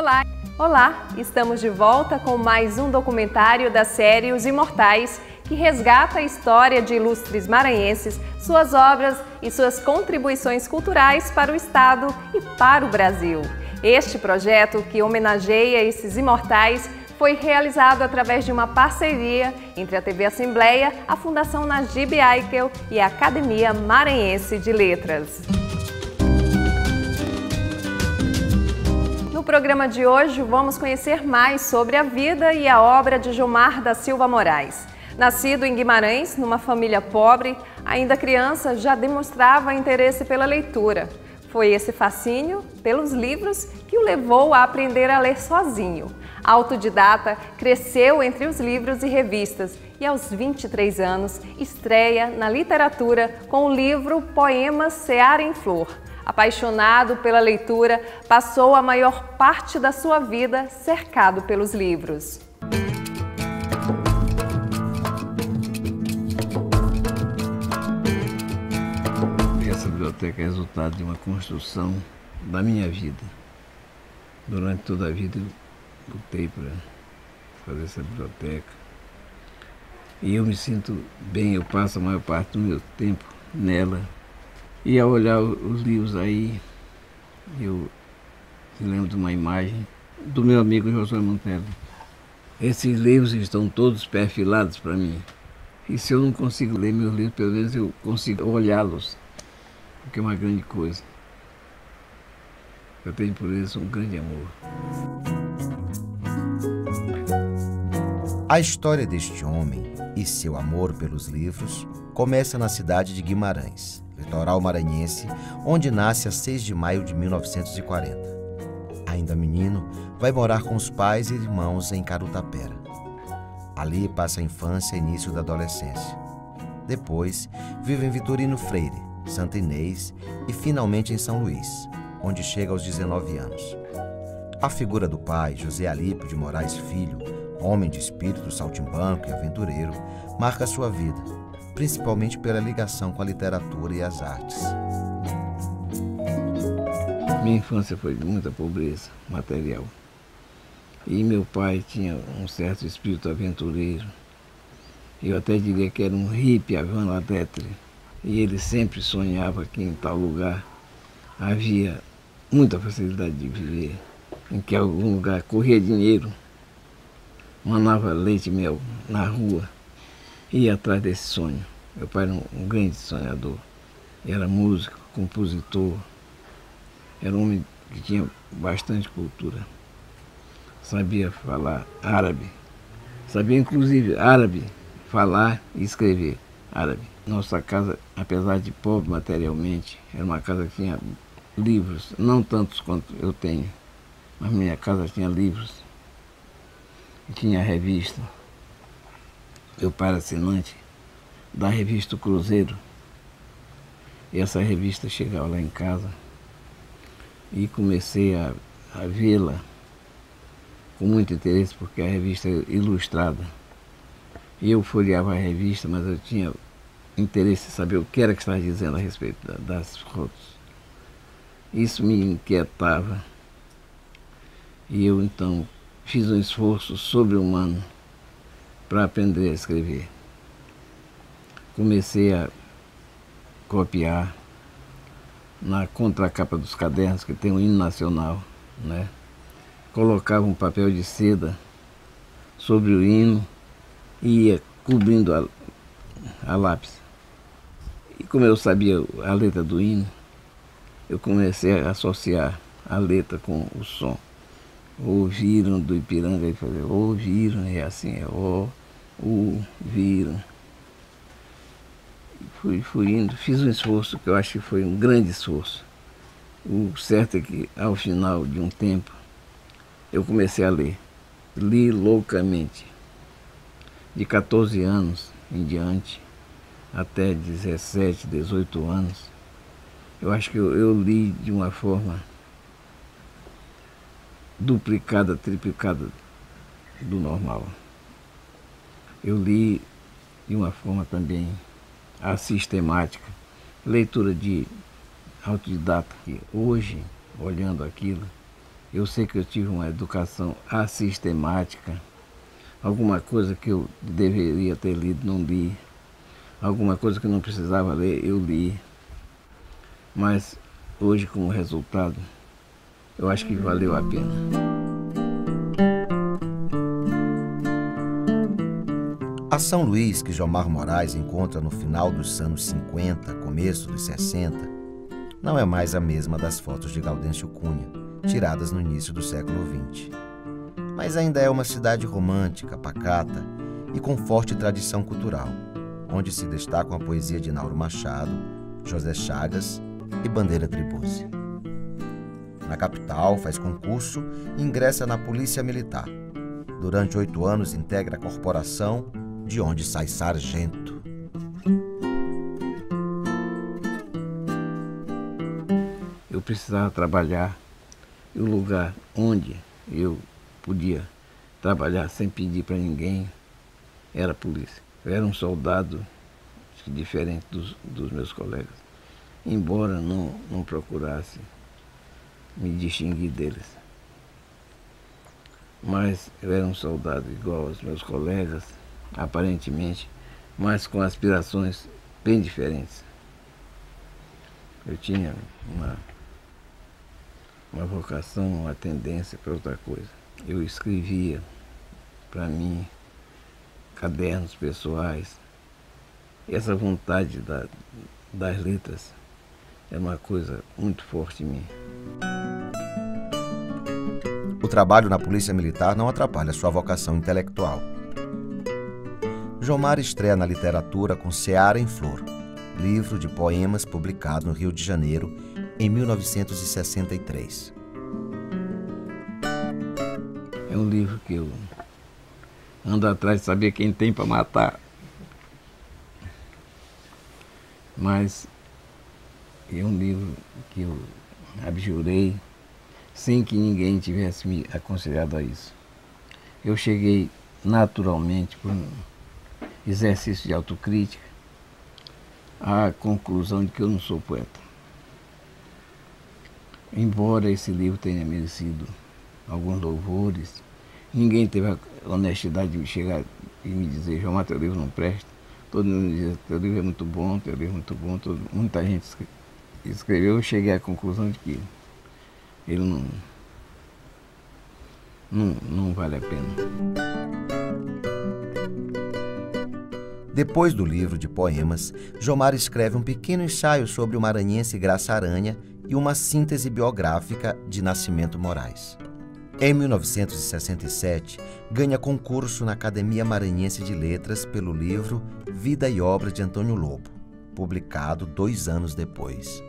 Olá! Olá! Estamos de volta com mais um documentário da série Os Imortais, que resgata a história de ilustres maranhenses, suas obras e suas contribuições culturais para o Estado e para o Brasil. Este projeto, que homenageia esses imortais, foi realizado através de uma parceria entre a TV Assembleia, a Fundação Najib Aikel e a Academia Maranhense de Letras. No programa de hoje, vamos conhecer mais sobre a vida e a obra de Gilmar da Silva Moraes. Nascido em Guimarães, numa família pobre, ainda criança já demonstrava interesse pela leitura. Foi esse fascínio pelos livros que o levou a aprender a ler sozinho. Autodidata, cresceu entre os livros e revistas e aos 23 anos estreia na literatura com o livro Poemas Seara em Flor. Apaixonado pela leitura, passou a maior parte da sua vida cercado pelos livros. Essa biblioteca é resultado de uma construção da minha vida. Durante toda a vida eu lutei para fazer essa biblioteca. E eu me sinto bem, eu passo a maior parte do meu tempo nela. E ao olhar os livros aí, eu me lembro de uma imagem do meu amigo Josué Montello. Esses livros estão todos perfilados para mim. E se eu não consigo ler meus livros, pelo menos eu consigo olhá-los, porque é uma grande coisa. Eu tenho por eles um grande amor. A história deste homem e seu amor pelos livros começa na cidade de Guimarães, litoral maranhense, onde nasce a 6 de maio de 1940. Ainda menino, vai morar com os pais e irmãos em Carutapera. Ali passa a infância e início da adolescência. Depois, vive em Vitorino Freire, Santa Inês e finalmente em São Luís, onde chega aos 19 anos. A figura do pai, José Alípio de Moraes Filho, homem de espírito saltimbanco e aventureiro, marca sua vida, principalmente pela ligação com a literatura e as artes. Minha infância foi de muita pobreza material. E meu pai tinha um certo espírito aventureiro. Eu até diria que era um hippie avant la lettre. E ele sempre sonhava que em tal lugar havia muita facilidade de viver, em que algum lugar corria dinheiro, manava leite e mel na rua, e ia atrás desse sonho. Meu pai era um grande sonhador. Era músico, compositor, era um homem que tinha bastante cultura. Sabia falar árabe, sabia inclusive árabe, falar e escrever árabe. Nossa casa, apesar de pobre materialmente, era uma casa que tinha livros, não tantos quanto eu tenho, mas minha casa tinha livros, tinha revista. Meu pai era assinante da revista Cruzeiro, e essa revista chegava lá em casa e comecei a vê-la com muito interesse, porque a revista é ilustrada. E eu folheava a revista, mas eu tinha interesse em saber o que era que estava dizendo a respeito das fotos. Isso me inquietava. E eu, então, fiz um esforço sobre-humano para aprender a escrever. Comecei a copiar na contracapa dos cadernos, que tem um hino nacional, né? Colocava um papel de seda sobre o hino e ia cobrindo a lápis. E como eu sabia a letra do hino, eu comecei a associar a letra com o som. Ouviram do Ipiranga, ele fazia ouviram, e assim é ouviram. Fui indo, fiz um esforço que eu acho que foi um grande esforço. O certo é que ao final de um tempo eu comecei a ler. Li loucamente. De 14 anos em diante, até 17, 18 anos, eu acho que eu li de uma forma duplicada, triplicada do normal. Eu li de uma forma também sistemática, leitura de autodidata, que hoje, olhando aquilo, Eu sei que eu tive uma educação assistemática. Alguma coisa que eu deveria ter lido, não li. Alguma coisa que eu não precisava ler, eu li. Mas hoje, como resultado, eu acho que valeu a pena. A São Luís, que Jomar Moraes encontra no final dos anos 50, começo dos 60, não é mais a mesma das fotos de Gaudêncio Cunha, tiradas no início do século XX. Mas ainda é uma cidade romântica, pacata e com forte tradição cultural, onde se destacam a poesia de Nauro Machado, José Chagas e Bandeira Tribuzzi. Na capital, faz concurso e ingressa na Polícia Militar. Durante 8 anos, integra a corporação, de onde sai sargento. Eu precisava trabalhar e o lugar onde eu podia trabalhar sem pedir para ninguém era a polícia. Eu era um soldado diferente dos meus colegas, embora não procurasse me distinguir deles. Mas eu era um soldado igual aos meus colegas, aparentemente, mas com aspirações bem diferentes. Eu tinha uma vocação, uma tendência para outra coisa. Eu escrevia para mim cadernos pessoais. Essa vontade das letras é uma coisa muito forte em mim. O trabalho na Polícia Militar não atrapalha sua vocação intelectual. Jomar estreia na literatura com Seara em Flor, livro de poemas publicado no Rio de Janeiro em 1963. É um livro que eu ando atrás de saber quem tem para matar. Mas é um livro que eu abjurei sem que ninguém tivesse me aconselhado a isso. Eu cheguei naturalmente, por um exercício de autocrítica, à conclusão de que eu não sou poeta. Embora esse livro tenha merecido alguns louvores, ninguém teve a honestidade de chegar e me dizer: Jomar, teu livro não presta. Todo mundo dizia: teu livro é muito bom, teu livro é muito bom. Muita gente escreveu. Eu cheguei à conclusão de que ele não vale a pena. Depois do livro de poemas, Jomar escreve um pequeno ensaio sobre o maranhense Graça Aranha e uma síntese biográfica de Nascimento Moraes. Em 1967, ganha concurso na Academia Maranhense de Letras pelo livro Vida e Obra de Antônio Lobo, publicado 2 anos depois.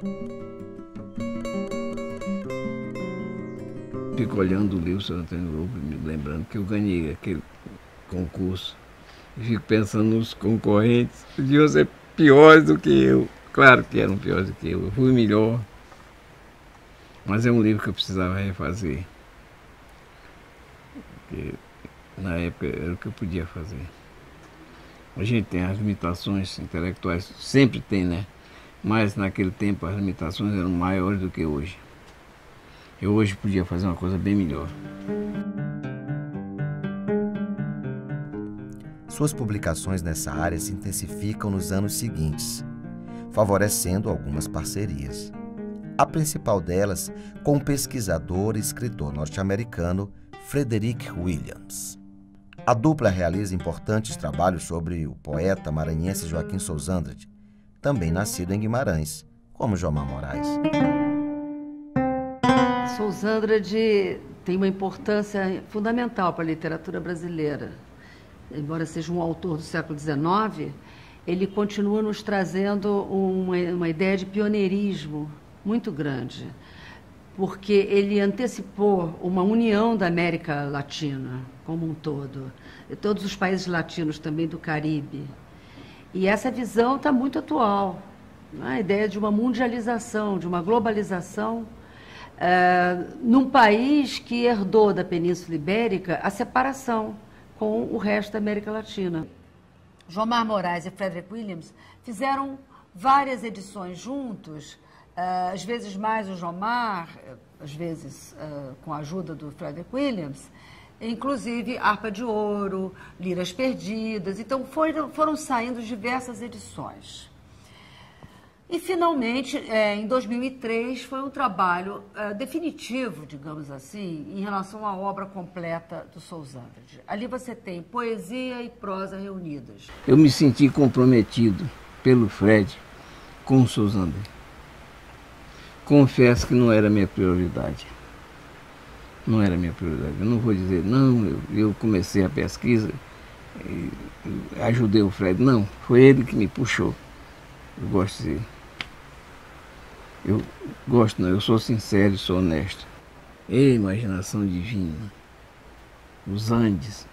Fico olhando o livro sobre Antônio Lobo, me lembrando que eu ganhei aquele concurso. E fico pensando nos concorrentes, podiam ser piores do que eu. Claro que eram piores do que eu fui melhor. Mas é um livro que eu precisava refazer. Porque na época era o que eu podia fazer. A gente tem as limitações intelectuais, sempre tem, né? Mas naquele tempo as limitações eram maiores do que hoje. Eu hoje podia fazer uma coisa bem melhor. Suas publicações nessa área se intensificam nos anos seguintes, favorecendo algumas parcerias. A principal delas com o pesquisador e escritor norte-americano Frederick Williams. A dupla realiza importantes trabalhos sobre o poeta maranhense Joaquim Sousandrade, também nascido em Guimarães, como Jomar Moraes. Sousandrade tem uma importância fundamental para a literatura brasileira. Embora seja um autor do século XIX, ele continua nos trazendo uma ideia de pioneirismo muito grande, porque ele antecipou uma união da América Latina como um todo, e todos os países latinos também do Caribe. E essa visão está muito atual, né? A ideia de uma mundialização, de uma globalização, num país que herdou da Península Ibérica a separação com o resto da América Latina. Jomar Moraes e Frederick Williams fizeram várias edições juntos, às vezes mais o Jomar, às vezes com a ajuda do Frederick Williams, inclusive Harpa de Ouro, Liras Perdidas. Então foram saindo diversas edições. E, finalmente, em 2003, foi um trabalho definitivo, digamos assim, em relação à obra completa do Sousandrade. Ali você tem poesia e prosa reunidas. Eu me senti comprometido pelo Fred com o Sousandrade. Confesso que não era minha prioridade. Não era minha prioridade. Eu não vou dizer, não, eu comecei a pesquisa e ajudei o Fred. Não, foi ele que me puxou. Eu gosto de dizer. Eu sou sincero e sou honesto. Imaginação divina. Os Andes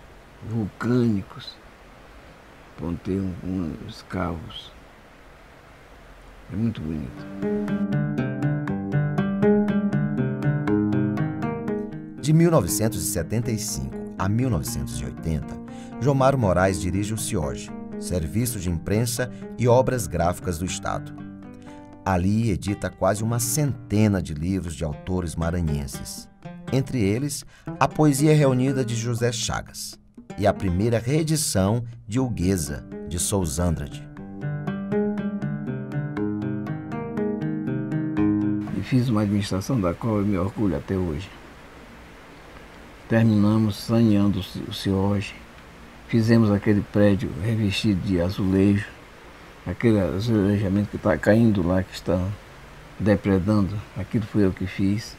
vulcânicos, ponteiam uns cavos. É muito bonito. De 1975 a 1980, Jomar Moraes dirige o CIOJ, Serviço de Imprensa e Obras Gráficas do Estado. Ali edita quase uma centena de livros de autores maranhenses. Entre eles, a poesia reunida de José Chagas e a primeira reedição de Huguesa, de Sousandrade. E fiz uma administração da qual eu me orgulho até hoje. Terminamos saneando o CIOJ, fizemos aquele prédio revestido de azulejo, aquele azulejamento que está caindo lá, que está depredando, aquilo foi eu que fiz.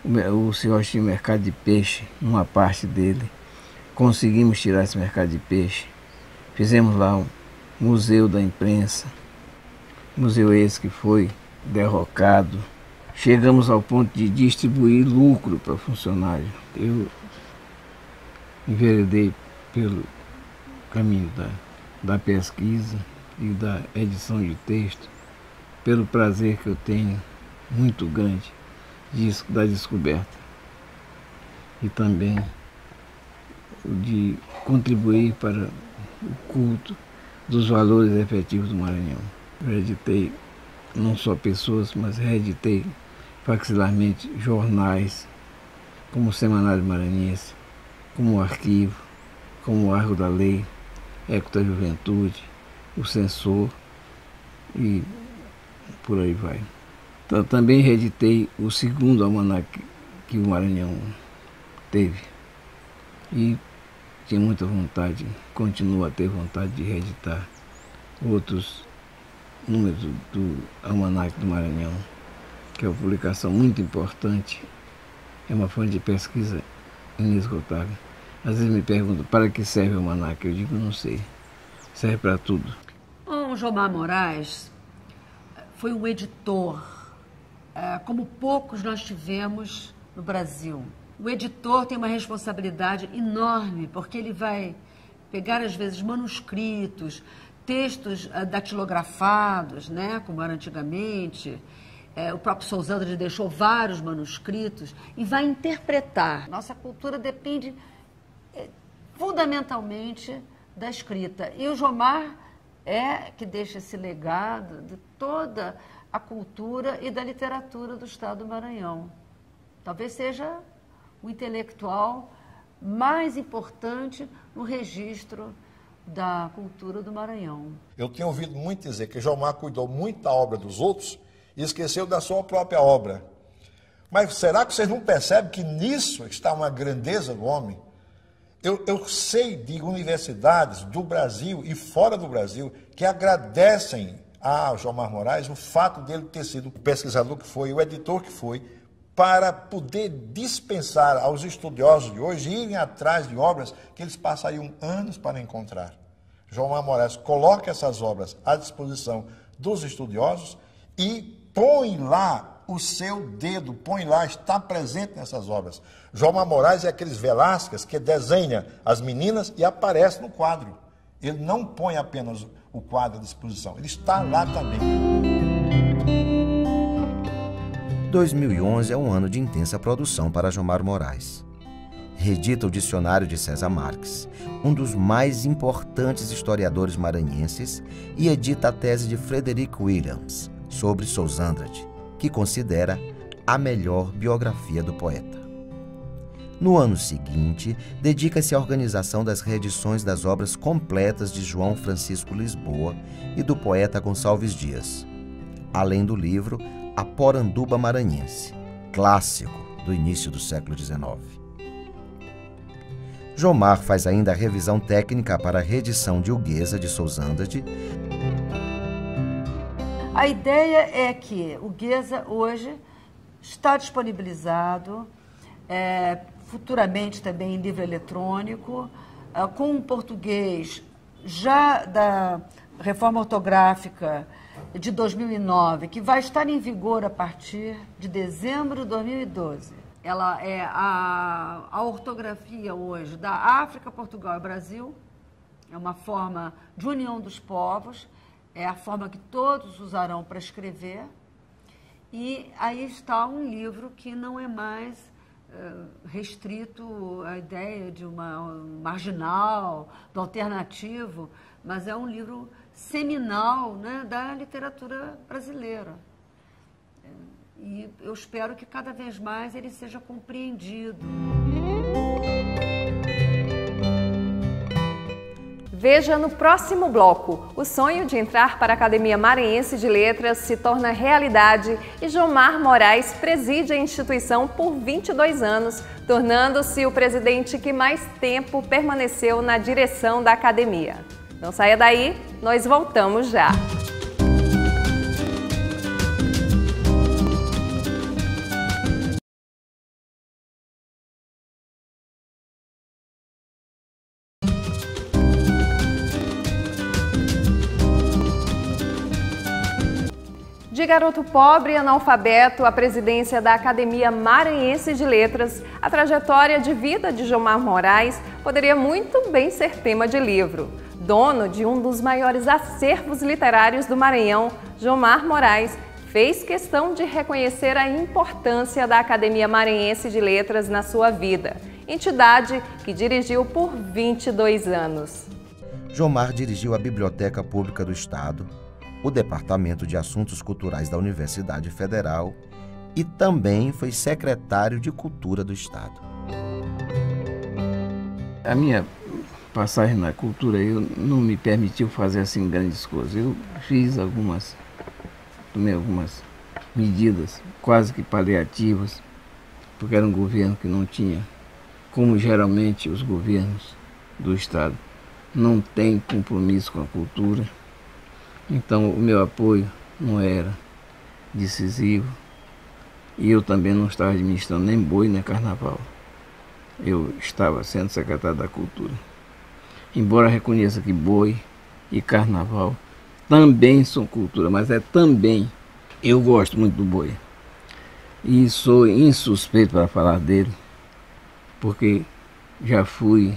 O CIOJ tinha um mercado de peixe, uma parte dele. Conseguimos tirar esse mercado de peixe. Fizemos lá um museu da imprensa, museu esse que foi derrocado. Chegamos ao ponto de distribuir lucro para funcionário. Eu enveredei pelo caminho da pesquisa e da edição de texto, pelo prazer que eu tenho muito grande da descoberta e também de contribuir para o culto dos valores efetivos do Maranhão. Eu reeditei não só pessoas, mas reeditei faxilarmente jornais, como o Semanário Maranhense, como o Arquivo, como o Argo da Lei, Eco da Juventude, o Censor e por aí vai. Então, também reeditei o segundo almanaque que o Maranhão teve e tinha muita vontade, continuo a ter vontade de reeditar outros números do Almanaque do Maranhão, que é uma publicação muito importante, é uma fonte de pesquisa inesgotável. Às vezes me perguntam, para que serve o almanaque? Eu digo, não sei, serve para tudo. O Jomar Moraes foi um editor, como poucos nós tivemos no Brasil. O editor tem uma responsabilidade enorme, porque ele vai pegar, às vezes, manuscritos, textos datilografados, né, como era antigamente. O próprio Sousandrade deixou vários manuscritos e vai interpretar. Nossa cultura depende fundamentalmente da escrita. E o Jomar é que deixa esse legado de toda a cultura e da literatura do Estado do Maranhão. Talvez seja o intelectual mais importante no registro da cultura do Maranhão. Eu tenho ouvido muito dizer que Jomar cuidou muito da obra dos outros e esqueceu da sua própria obra. Mas será que vocês não percebem que nisso está uma grandeza do homem? Eu sei de universidades do Brasil e fora do Brasil que agradecem a Jomar Moraes o fato dele ter sido o pesquisador que foi, o editor que foi, para poder dispensar aos estudiosos de hoje irem atrás de obras que eles passariam anos para encontrar. Jomar Moraes coloca essas obras à disposição dos estudiosos e põe lá o seu dedo, põe lá, está presente nessas obras. Jomar Moraes é aqueles Velázquez que desenha as meninas e aparece no quadro. Ele não põe apenas o quadro à disposição, ele está lá também. 2011 é um ano de intensa produção para Jomar Moraes. Reedita o Dicionário de César Marques, um dos mais importantes historiadores maranhenses, e edita a tese de Frederick Williams sobre Sousandrade, que considera a melhor biografia do poeta. No ano seguinte, dedica-se à organização das reedições das obras completas de João Francisco Lisboa e do poeta Gonçalves Dias, além do livro A Poranduba Maranhense, clássico do início do século XIX. Jomar faz ainda a revisão técnica para a reedição de O Gueza de Sousândade. A ideia é que o Gueza hoje está disponibilizado, futuramente também em livro eletrônico, com um português já da reforma ortográfica de 2009, que vai estar em vigor a partir de dezembro de 2012. Ela é a ortografia hoje da África, Portugal e Brasil, é uma forma de união dos povos, é a forma que todos usarão para escrever, e aí está um livro que não é mais restrito à ideia de uma marginal, do alternativo, mas é um livro seminal, né, da literatura brasileira. E eu espero que cada vez mais ele seja compreendido. Veja no próximo bloco. O sonho de entrar para a Academia Maranhense de Letras se torna realidade e Jomar Moraes preside a instituição por 22 anos, tornando-se o presidente que mais tempo permaneceu na direção da academia. Não saia daí, nós voltamos já. De garoto pobre e analfabeto à presidência da Academia Maranhense de Letras, a trajetória de vida de Jomar Moraes poderia muito bem ser tema de livro. Dono de um dos maiores acervos literários do Maranhão, Jomar Moraes fez questão de reconhecer a importância da Academia Maranhense de Letras na sua vida, entidade que dirigiu por 22 anos. Jomar dirigiu a Biblioteca Pública do Estado, o Departamento de Assuntos Culturais da Universidade Federal e também foi secretário de Cultura do Estado. A minha passagem na cultura não me permitiu fazer assim grandes coisas. Eu tomei algumas medidas quase que paliativas, porque era um governo que não tinha, como geralmente os governos do Estado, não têm compromisso com a cultura. Então o meu apoio não era decisivo e eu também não estava administrando nem boi nem carnaval. Eu estava sendo secretário da Cultura. Embora reconheça que boi e carnaval também são cultura, mas também, eu gosto muito do boi. E sou insuspeito para falar dele, porque já fui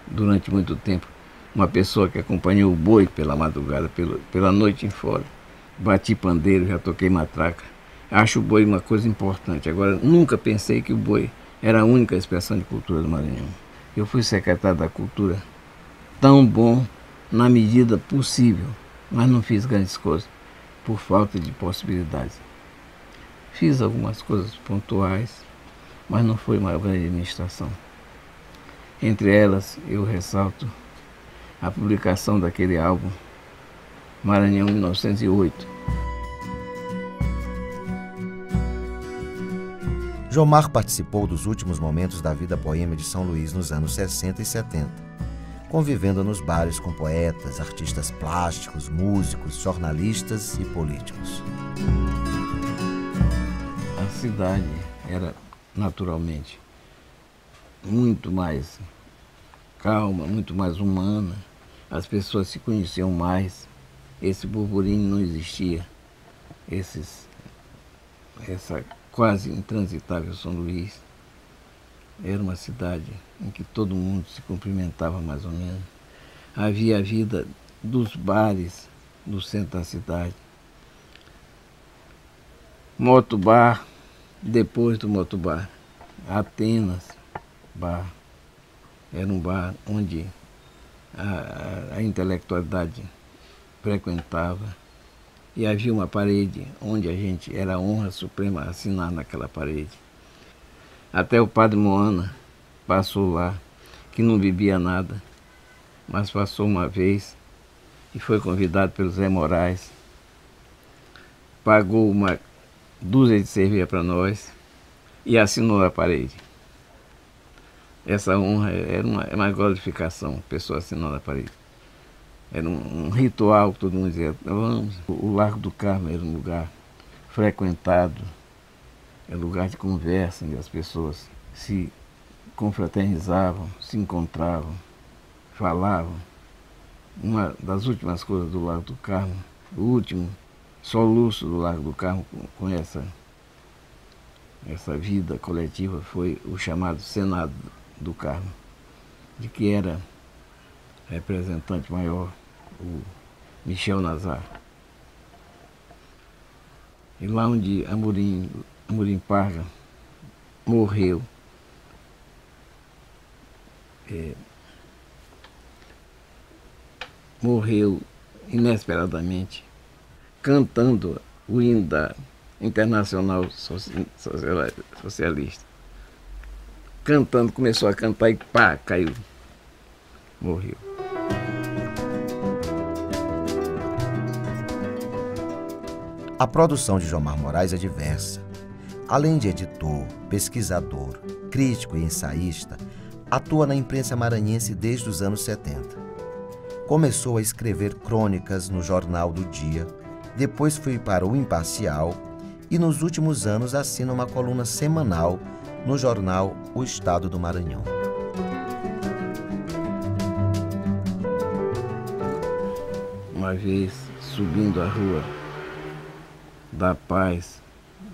durante muito tempo uma pessoa que acompanhou o boi pela madrugada, pela noite em fora. Bati pandeiro, já toquei matraca. Acho o boi uma coisa importante. Agora, nunca pensei que o boi era a única expressão de cultura do Maranhão. Eu fui secretário da Cultura tão bom na medida possível, mas não fiz grandes coisas por falta de possibilidades. Fiz algumas coisas pontuais, mas não foi uma grande administração. Entre elas, eu ressalto a publicação daquele álbum, Maranhão 1908. Jomar participou dos últimos momentos da vida boêmia de São Luís nos anos 60 e 70, convivendo nos bares com poetas, artistas plásticos, músicos, jornalistas e políticos. A cidade era, naturalmente, muito mais calma, muito mais humana. As pessoas se conheciam mais, esse burburinho não existia, essa quase intransitável São Luís. Era uma cidade em que todo mundo se cumprimentava mais ou menos. Havia a vida dos bares do centro da cidade. Motobar, depois do Motobar, Atenas Bar. Era um bar onde a intelectualidade frequentava. e havia uma parede onde a gente era a honra suprema assinar naquela parede. Até o padre Moana passou lá, que não bebia nada, mas passou uma vez e foi convidado pelo Zé Moraes, pagou uma dúzia de cerveja para nós e assinou a parede. Essa honra era uma glorificação, a pessoa assinando a parede. Era um ritual que todo mundo dizia, vamos. O Largo do Carmo era um lugar frequentado, era um lugar de conversa, onde as pessoas se confraternizavam, se encontravam, falavam. Uma das últimas coisas do Largo do Carmo, o último soluço do Largo do Carmo com essa vida coletiva foi o chamado Senado do Carmo, de que era representante maior o Michel Nazar. E lá onde Amorim Parga morreu, morreu inesperadamente, cantando o hino da Internacional Socialista. Cantando, começou a cantar e pá, caiu, morreu. A produção de Jomar Moraes é diversa. Além de editor, pesquisador, crítico e ensaísta, atua na imprensa maranhense desde os anos 70. Começou a escrever crônicas no Jornal do Dia, depois foi para o Imparcial e nos últimos anos assina uma coluna semanal no jornal O Estado do Maranhão. Uma vez, subindo a rua da Paz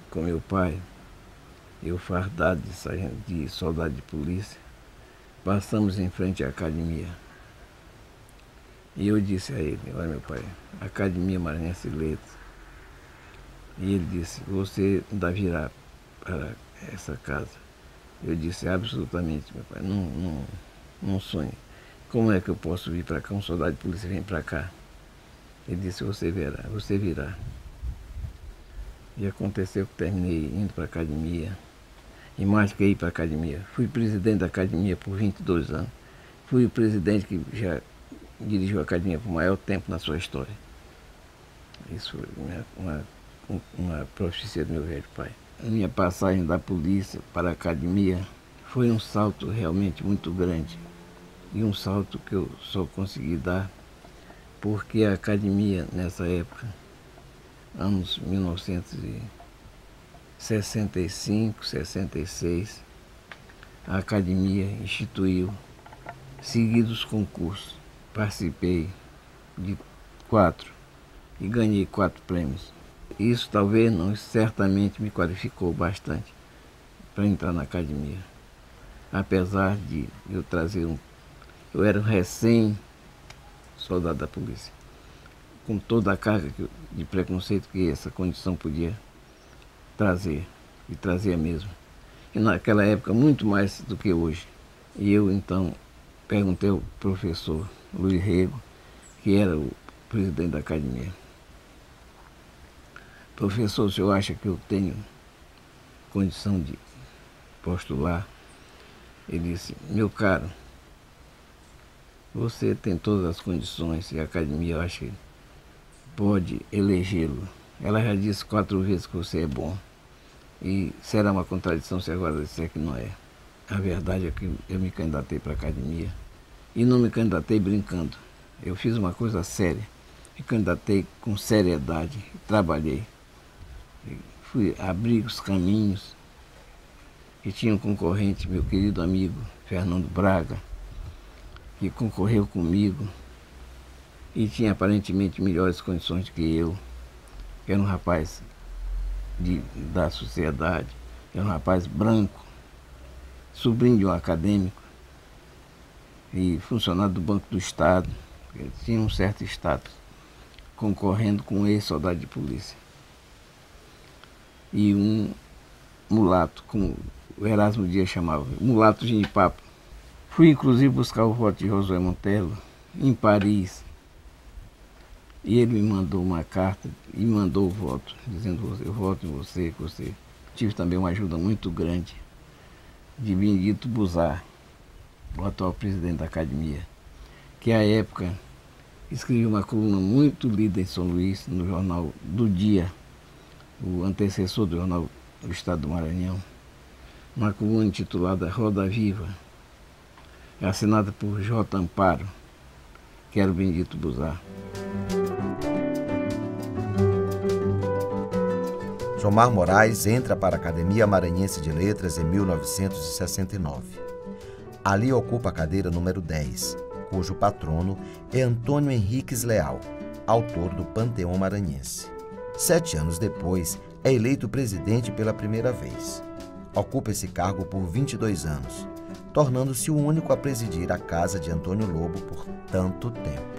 com meu pai, eu fardado de soldado de polícia, passamos em frente à academia. E eu disse a ele, olha meu pai, Academia Maranhense de Letras. E ele disse, você ainda virá para essa casa. Eu disse, absolutamente, meu pai, não sonhe. Como é que eu posso vir para cá? Um soldado de polícia vem para cá. Ele disse, você virá. E aconteceu que terminei indo para a academia. E mais que ir para a academia. Fui presidente da academia por 22 anos. Fui o presidente que já dirigiu a academia por maior tempo na sua história. Isso foi uma profecia do meu velho pai. A minha passagem da polícia para a academia foi um salto realmente muito grande. E um salto que eu só consegui dar porque a academia, nessa época, anos 1965, 66, a academia instituiu seguidos concursos. Participei de 4 e ganhei 4 prêmios. Isso talvez não, certamente me qualificou bastante para entrar na academia. Apesar de eu trazer eu era um recém-soldado da polícia, com toda a carga de preconceito que essa condição podia trazer, e trazia mesmo. E naquela época, muito mais do que hoje. E eu, então, perguntei ao professor Luiz Rego, que era o presidente da academia. Professor, o senhor acha que eu tenho condição de postular? Ele disse, meu caro, você tem todas as condições e a academia, eu acho que pode elegê-lo. Ela já disse 4 vezes que você é bom. E será uma contradição se agora disser que não é. A verdade é que eu me candidatei para a academia. E não me candidatei brincando. Eu fiz uma coisa séria. Me candidatei com seriedade. Trabalhei. Fui abrir os caminhos. E tinha um concorrente, meu querido amigo Fernando Braga, que concorreu comigo. E tinha aparentemente melhores condições do que eu. Era um rapaz da sociedade, era um rapaz branco, sobrinho de um acadêmico e funcionário do Banco do Estado. Ele tinha um certo status, concorrendo com um ex-soldado de polícia. E um mulato, como o Erasmo Dias chamava, mulato ginipapo. Fui inclusive buscar o voto de Josué Montello em Paris. E ele me mandou uma carta e mandou o voto, dizendo: eu voto em você, que você. Tive também uma ajuda muito grande de Benedito Buzar, o atual presidente da academia, que à época escreveu uma coluna muito lida em São Luís, no jornal do Dia, o antecessor do jornal do Estado do Maranhão, uma coluna intitulada Roda Viva, assinada por J. Amparo, que era o Benedito Buzar. Jomar Moraes entra para a Academia Maranhense de Letras em 1969. Ali ocupa a cadeira número 10, cujo patrono é Antônio Henriques Leal, autor do Panteão Maranhense. 7 anos depois, é eleito presidente pela primeira vez. Ocupa esse cargo por 22 anos, tornando-se o único a presidir a casa de Antônio Lobo por tanto tempo.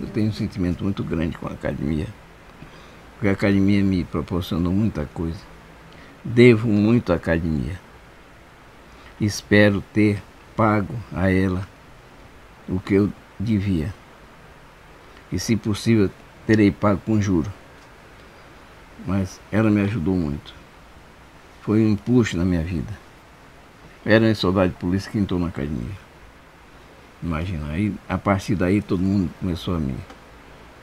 Eu tenho um sentimento muito grande com a academia, porque a academia me proporcionou muita coisa. Devo muito à academia. Espero ter pago a ela o que eu devia. E, se possível, terei pago com juro. Mas ela me ajudou muito. Foi um impulso na minha vida. Era um soldado de polícia que entrou na academia. Imagina, aí, a partir daí todo mundo começou a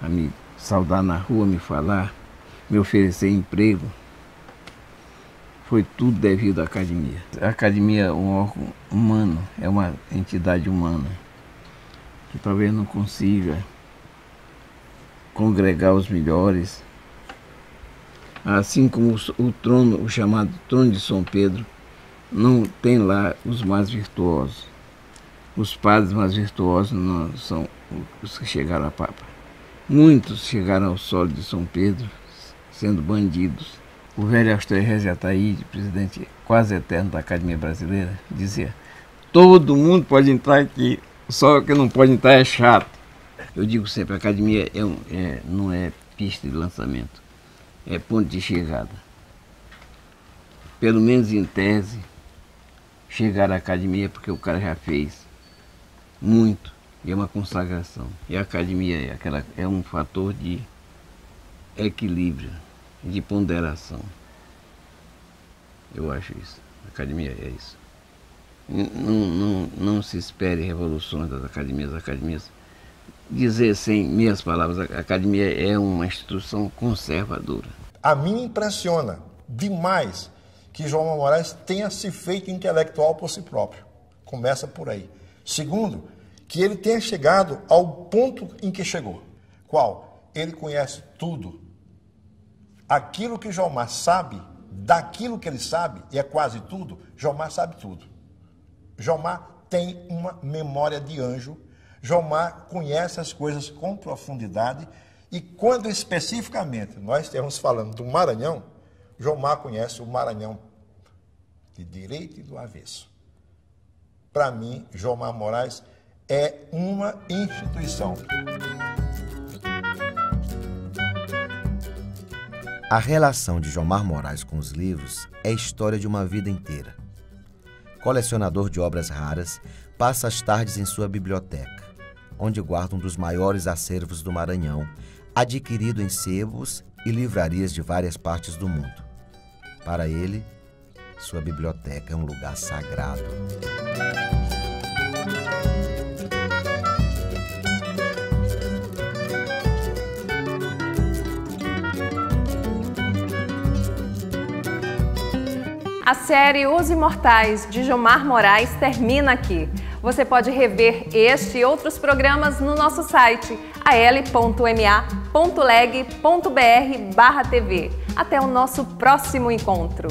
me saudar na rua, me falar, me oferecer emprego. Foi tudo devido à academia. A academia é um órgão humano, é uma entidade humana, que talvez não consiga congregar os melhores. Assim como o trono, o chamado trono de São Pedro, não tem lá os mais virtuosos. Os padres mais virtuosos não são os que chegaram a Papa. Muitos chegaram ao solo de São Pedro sendo bandidos. O velho Austro-Régio Ataíde, presidente quase eterno da Academia Brasileira, dizia: todo mundo pode entrar aqui, só que não pode entrar é chato. Eu digo sempre, a academia não é pista de lançamento, é ponto de chegada. Pelo menos em tese, chegar à academia porque o cara já fez muito, e é uma consagração. E a academia é um fator de equilíbrio, de ponderação. Eu acho isso. A academia é isso. Não se espere revoluções das academias. As academias, dizer sem minhas palavras, a academia é uma instituição conservadora. A mim impressiona demais que Jomar Moraes tenha se feito intelectual por si próprio. Começa por aí. Segundo, que ele tenha chegado ao ponto em que chegou. Qual? Ele conhece tudo. Aquilo que Jomar sabe, daquilo que ele sabe, e é quase tudo, Jomar sabe tudo. Jomar tem uma memória de anjo. Jomar conhece as coisas com profundidade. E quando especificamente nós estamos falando do Maranhão, Jomar conhece o Maranhão de direito e do avesso. Para mim, Jomar Moraes é uma instituição. A relação de Jomar Moraes com os livros é a história de uma vida inteira. Colecionador de obras raras, passa as tardes em sua biblioteca, onde guarda um dos maiores acervos do Maranhão, adquirido em sebos e livrarias de várias partes do mundo. Para ele, sua biblioteca é um lugar sagrado. A série Os Imortais, de Jomar Moraes, termina aqui. Você pode rever este e outros programas no nosso site, al.ma.leg.br/tv. Até o nosso próximo encontro.